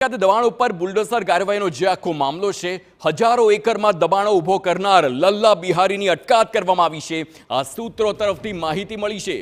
દબાણ ઉપર બુલડોઝર કાર્યવાહીનો જે આખો મામલો છે, હજારો એકરમાં દબાણો ઊભો કરનાર લલ્લા બિહારીની અટકાયત કરવામાં આવી છે। આ સૂત્રો તરફથી માહિતી મળી છે।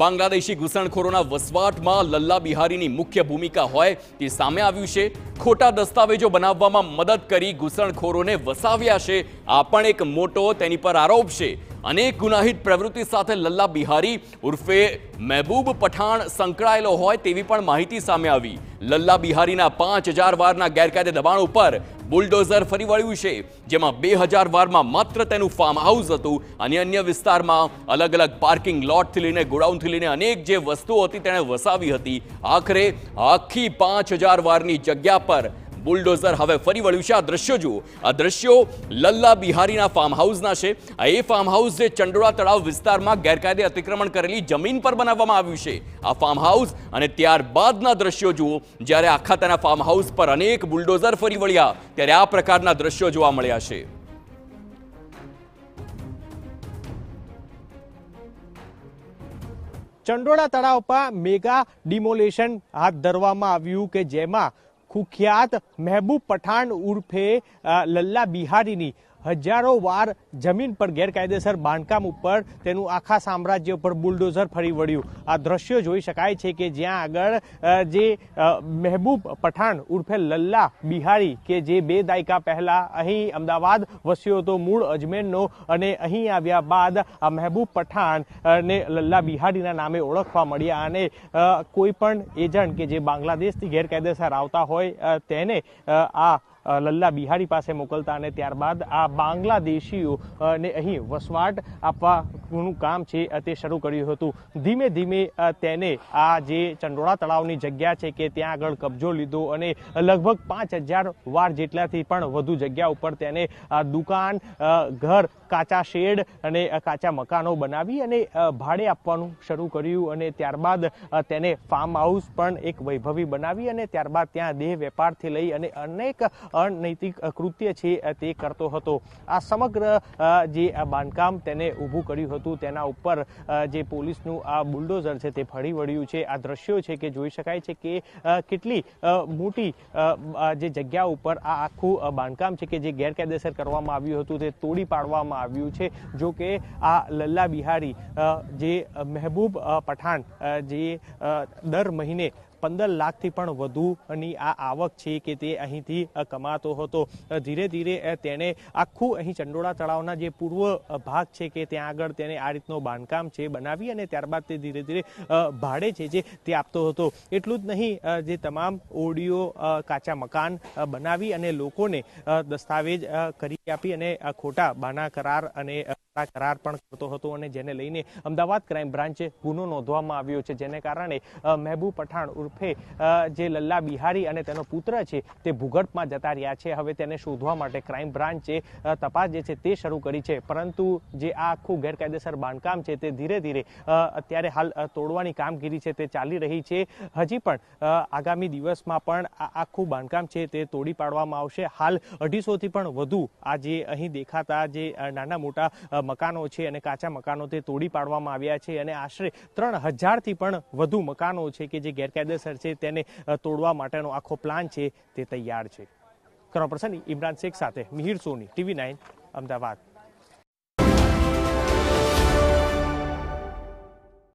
બાંગ્લાદેશી ઘૂસણખોરોના વસવાટમાં લલ્લા બિહારીની મુખ્ય ભૂમિકા હોય તે સામે આવ્યું છે। ખોટા દસ્તાવેજો બનાવવામાં મદદ કરી ઘૂસણખોરોને વસાવ્યા છે, આ પણ એક મોટો તેની પર આરોપ છે। અનેક ગુનાહિત પ્રવૃત્તિ સાથે લલ્લા બિહારી ઉર્ફે મહેબૂબ પઠાણ સંકળાયેલો હોય તેવી પણ માહિતી સામે આવી। લલ્લા બિહારીના 5000 વારના ગેરકાયદે દબાણ ઉપર બુલડોઝર ફરી વળ્યું છે, જેમાં 2000 વારમાં માત્ર તેનું ફાર્મ હાઉસ હતું અને અન્ય વિસ્તારમાં અલગ અલગ પાર્કિંગ લોટથી લઈને ગોડાઉનથી લઈને અનેક જે વસ્તુઓ હતી તેણે વસાવી હતી। આખરે આખી 5000 વારની જગ્યા પર બુલડોઝર હવે ફરી વળ્યું છે। આ દ્રશ્યો જુઓ, આ દ્રશ્યો લલ્લા બિહારીના ફાર્મ હાઉસના છે। એ ફાર્મ હાઉસ જે ચંડોળા તળાવ વિસ્તારમાં ગેરકાયદે અતિક્રમણ કરેલી જમીન પર બનાવવામાં આવ્યું છે। આ ફાર્મ હાઉસ અને ત્યારબાદના દ્રશ્યો જુઓ, જ્યારે આખા તેના ફાર્મ હાઉસ પર અનેક બુલડોઝર ફરી વળ્યા ત્યારે આ પ્રકારના દ્રશ્યો જોવા મળ્યા છે। ચંડોળા તળાવ પર મેગા ડિમોલેશન હાથ ધરવામાં આવ્યું કે જેમાં કુખ્યાત મહેબૂબ પઠાણ ઉર્ફે લલ્લા બિહારીની હજારો વાર જમીન પર ગેરકાયદેસર બાંધકામ ઉપર તેનું આખા સામ્રાજ્ય પર બુલડોઝર ફરી વળ્યું। આ દ્રશ્યો જોઈ શકાય છે કે જ્યાં આગળ જે મહેબૂબ પઠાણ ઉર્ફે લલ્લા બિહારી કે જે 2 દાયકા પહેલા અહીં અમદાવાદ વસ્યો હતો, મૂળ અજમેરનો, અને અહીં આવ્યા બાદ આ મહેબૂબ પઠાણ ને લલ્લા બિહારીના નામે ઓળખવા મળ્યા અને કોઈ પણ એજન્ટ કે જે બાંગ્લાદેશથી ગેરકાયદેસર આવતા હોય તેને આ લલ્લા બિહારી પાસે મોકલતા અને ત્યારબાદ આ બાંગ્લાદેશીઓ ને અહીં વસવાટ આપવાનું કામ છે તે શરૂ કર્યું હતું। ધીમે ધીમે તેને આ જે ચંડોળા તળાવની જગ્યા છે કે ત્યાં આગળ કબજો લીધો અને લગભગ 5000 વાર જેટલાથી પણ વધુ જગ્યા ઉપર તેને દુકાન, ઘર, કાચા શેડ અને કાચા મકાનો બનાવી અને ભાડે આપવાનું શરૂ કર્યું અને ત્યારબાદ તેને ફાર્મ હાઉસ પણ એક વૈભવી બનાવી અને ત્યારબાદ ત્યાં દેહ વેપારથી લઈ અને અનેક અનૈતિક કૃત્ય છે તે કરતો હતો। આ સમગ્ર જે બાંધકામ તેને ઊભું કર્યું હતું તેના ઉપર જે પોલીસનું આ બુલડોઝર છે તે ફરી વળ્યું છે। આ દ્રશ્યો છે કે જોઈ શકાય છે કે કેટલી મોટી જે જગ્યા ઉપર આ આખું બાંધકામ છે કે જે ગેરકાયદેસર કરવામાં આવ્યું હતું તે તોડી પાડવામાં આવ્યું છે। જો કે આ લલ્લા બિહારી જે મહેબૂબ પઠાણ જે દર મહિને 15 લાખથી પણ વધુની આ આવક છે કે તે અહીંથી કમાતો હતો। ધીરે ધીરે તેને આખું અહીં ચંડોળા તળાવના જે પૂર્વ ભાગ છે કે ત્યાં આગળ તેને આ રીતનો બાંધકામ છે બનાવી અને ત્યારબાદ તે ધીરે ધીરે ભાડે છે જે તે આપતો હતો। એટલું જ નહીં, જે તમામ ઓરડીઓ, કાચા મકાન બનાવી અને લોકોને દસ્તાવેજ કરી આપી અને ખોટા બાના કરાર અને કરાર પણ કરતો હતો અને જેને લઈને અમદાવાદ ક્રાઇમ બ્રાન્ચે ગુનો નોંધવામાં આવ્યો છે, જેને કારણે મહેબૂબ પઠાણ ઉર્ફે જે લલ્લા બિહારી અને તેનો પુત્ર છે તે ભૂગર્ભમાં જતા રહ્યા છે। હવે તેને શોધવા માટે ક્રાઇમ બ્રાન્ચે તપાસ જે છે તે શરૂ કરી છે, પરંતુ જે આ આખું ગેરકાયદેસર બાંધકામ છે તે ધીરે ધીરે અત્યારે હાલ તોડવાની કામગીરી છે તે ચાલી રહી છે। હજી પણ આગામી દિવસમાં પણ આ આખું બાંધકામ છે તે તોડી પાડવામાં આવશે। હાલ 250થી પણ વધુ આ જે અહીં દેખાતા જે નાના મોટા મકાનો છે અને કાચા મકાનો તે તોડી પાડવામાં આવ્યા છે અને આશરે 3000થી પણ વધુ મકાનો છે કે જે ગેરકાયદેસર છે તેને તોડવા માટેનો આખો પ્લાન છે તે તૈયાર છે। કેમેરા પર્સન ઇમરાન શેખ સાથે મિહિર સોની, TV9 અમદાવાદ।